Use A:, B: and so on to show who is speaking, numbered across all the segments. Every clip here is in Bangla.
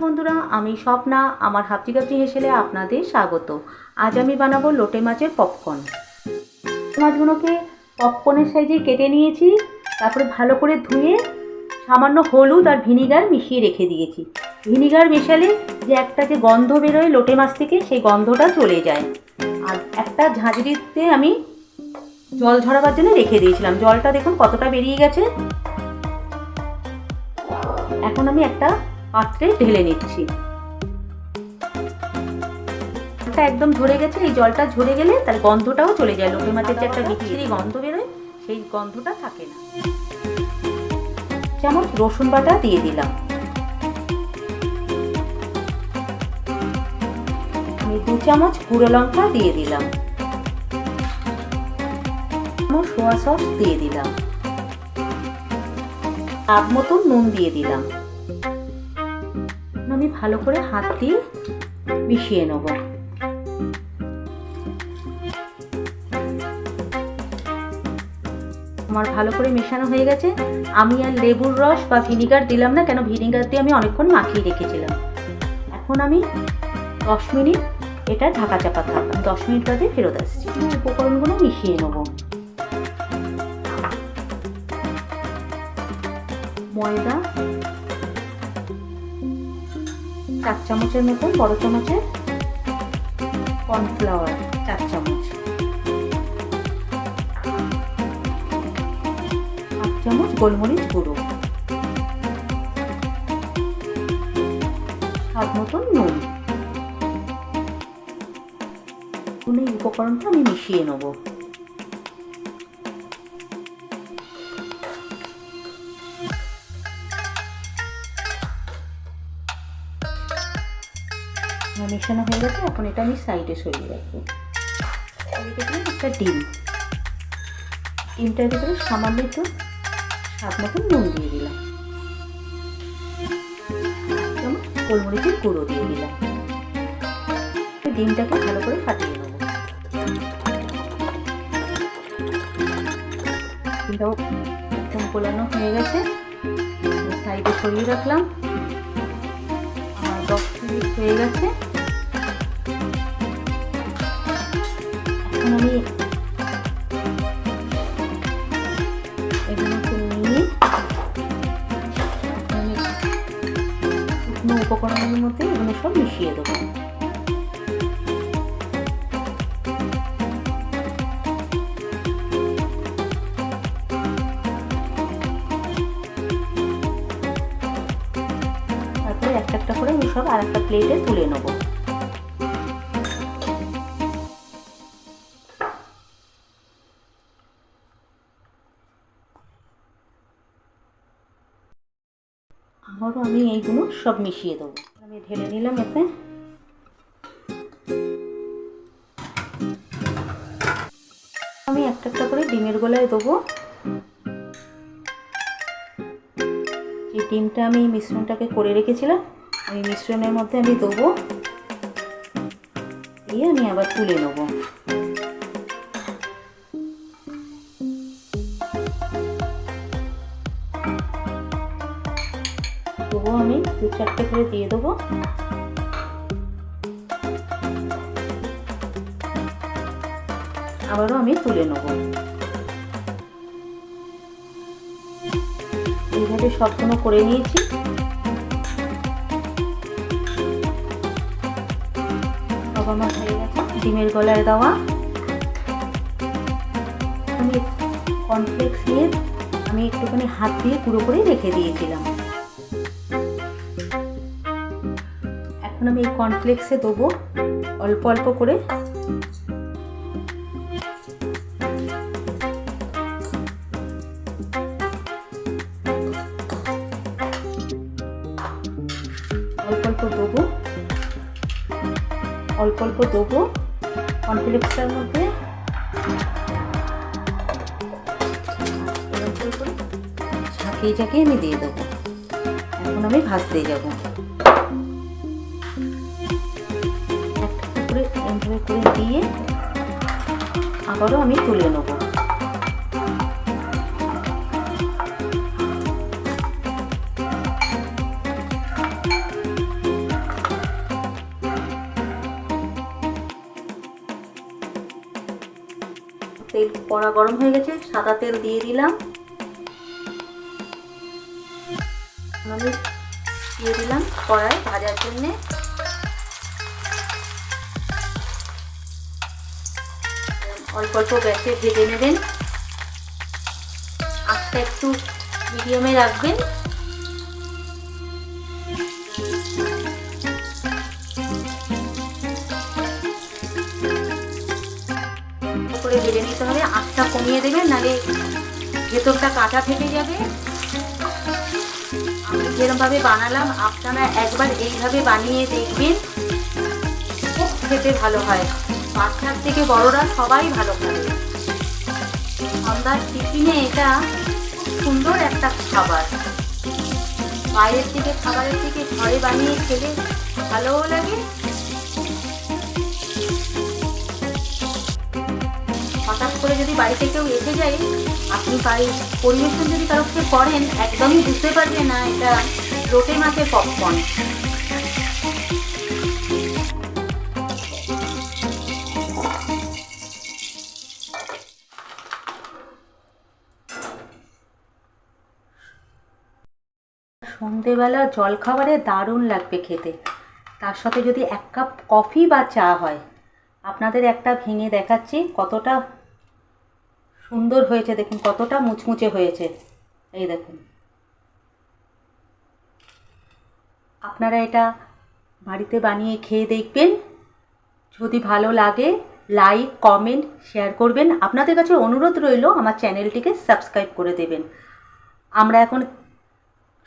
A: বন্ধুরা, আমি স্বপ্না, আমার হাবজি গাবজি হেসেলে আপনাদের স্বাগত। আজ আমি বানাবো লোটে মাছের পপকর্ন। মাছগুলোকে পপকর্নের সাইজে কেটে নিয়েছি, তারপরে ভালো করে ধুয়ে সামান্য হলুদ আর ভিনিগার মিশিয়ে রেখে দিয়েছি। ভিনিগার মেশালে যে একটা যে গন্ধ বেরোয় লোটে মাছ থেকে, সেই গন্ধটা চলে যায়। আর একটা ঝাঁঝরিতে আমি জল ঝরাবার জন্য রেখে দিয়েছিলাম। জলটা দেখুন কতটা বেরিয়ে গেছে। এখন আমি একটা পাত্রে ঢেলে নিচ্ছি। জলটা একদম ঝরে গেছে। এই জলটা ঝরে গেলে তার গন্ধটাও চলে যায়। লোটে মাছের যে একটা বিচ্ছিরি গন্ধ বেরোয়, সেই গন্ধটা থাকে না। চামচ রসুন বাটা দিয়ে দিলাম। আমি 2 চামচ গুঁড়ো লঙ্কা দিয়ে দিলাম। সোয়া সস দিয়ে দিলাম। স্বাদ মতন নুন দিয়ে দিলাম। আমি ভালো করে হাত দিয়ে মিশিয়ে নেব। আমার ভালো করে মেশানো হয়ে গেছে। আমি আর লেবুর রস বা ভিনিগার দিলাম না, কেন ভিনিগার দিয়ে আমি অনেকক্ষণ মাখিয়ে রেখেছিলাম। এখন আমি 10 মিনিট এটা ঢাকা চাপা থাক। 10 মিনিট বাদে ফেরত আসছি। উপকরণগুলো মিশিয়ে নেব। ময়দা 4 চামচের মতন, বড় চামচের কর্নফ্লাওয়ার 4 চামচ, 1 চামচ গোলমরিচ গুঁড়ো, স্বাদ মতন নুন। এই উপকরণটা আমি মিশিয়ে নেব। মেশানো হয়ে গেছে। এখন এটা আমি সাইডে সরিয়ে রাখবো। একটা ডিমটার ভিতরে সামান্য একটু স্বাদ মতন নুন দিয়ে দিলাম। গোলমরিচের গুঁড়ো দিয়ে দিলাম। ডিমটাকে ভালো করে ফাটিয়ে নেব। ডিমটাও একদম গোলানো হয়ে গেছে। সাইডে সরিয়ে রাখলাম। আমার 10 মিনিট হয়ে গেছে। এখন আমি এগুলোকে নিয়ে শুকনো উপকরণের মধ্যে এগুলো সব মিশিয়ে দেবো। তারপরে একটা একটা করে আমি সব আর একটা প্লেটে তুলে নেবো। আবারও আমি এইগুলো সব মিশিয়ে দেবো। আমি ঢেলে নিলাম। এতে আমি একটা একটা করে ডিমের গোলায় দেবো। যে ডিমটা আমি মিশ্রণটাকে করে রেখেছিলাম, ওই মিশ্রণের মধ্যে আমি দেবো। দিয়ে আমি আবার তুলে নেবো। তবুও আমি 2-4টে করে দিয়ে দেবো। আবারও আমি তুলে নেব। এইভাবে সবগুলো করে নিয়েছি। সব আমার হয়ে গেছে। ডিমের গলায় দেওয়া আমি কর্নফ্লেক্স নিয়ে আমি একটুখানি হাত দিয়ে গুঁড়ো করে রেখে দিয়েছিলাম। এখন আমি এই কর্নফ্লেক্সে দেবো অল্প অল্প করে। অল্প অল্প দেবো কর্নফ্লেক্সের মধ্যে। ঝাঁকিয়ে ঝাঁকিয়ে আমি দিয়ে দেবো। এখন আমি ভাজতে যাবো। একটা করে এইভাবে করে দিয়ে আবারও আমি তুলে নেবো। তেল কড়া গরম হয়ে গেছে, সাদা তেল দিয়ে দিলাম। আমি দিয়ে দিলাম কড়াই ভাজার জন্যে। অল্প অল্প গ্যাসে ভেজে নেবেন, আঁচটা একটু মিডিয়ামে রাখবেন। করে ভেজে নিতে হবে, আঁচটা কমিয়ে দেবেন, নাহলে ভেতরটা কাঁচা থেকে যাবে। আমি যেরকমভাবে বানালাম আপনারা একবার এইভাবে বানিয়ে দেখবেন, খুব খেতে ভালো হয়। বাচ্চার থেকে বড়রা সবাই ভালো খাবে। সন্ধ্যার টিফিনে এটা খুব সুন্দর একটা খাবার। বাইরের থেকে খাবারের থেকে ঘরে বানিয়ে খেলে ভালোও লাগে। হঠাৎ করে যদি বাড়িতে কেউ এসে যায়, আপনি পরিবেশন যদি কারোর থেকে করেন, একদমই বুঝতে পারবে না এটা লোটে মাছের পপকর্ন। সন্ধেবেলা জলখাবারে দারুণ লাগবে খেতে। তার সাথে যদি 1 কাপ কফি বা চা হয়। আপনাদের একটা ভেঙে দেখাচ্ছি কতটা সুন্দর হয়েছে, দেখুন কতটা মুচমুচে হয়েছে। এই দেখুন, আপনারা এটা বাড়িতে বানিয়ে খেয়ে দেখবেন। যদি ভালো লাগে লাইক, কমেন্ট, শেয়ার করবেন। আপনাদের কাছে অনুরোধ রইল আমার চ্যানেলটিকে সাবস্ক্রাইব করে দেবেন। আমরা এখন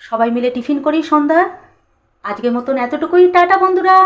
A: সবাই মিলে টিফিন করি সন্ধ্যা। আজকের মতন এতটুকুই, টাটা বন্ধুরা।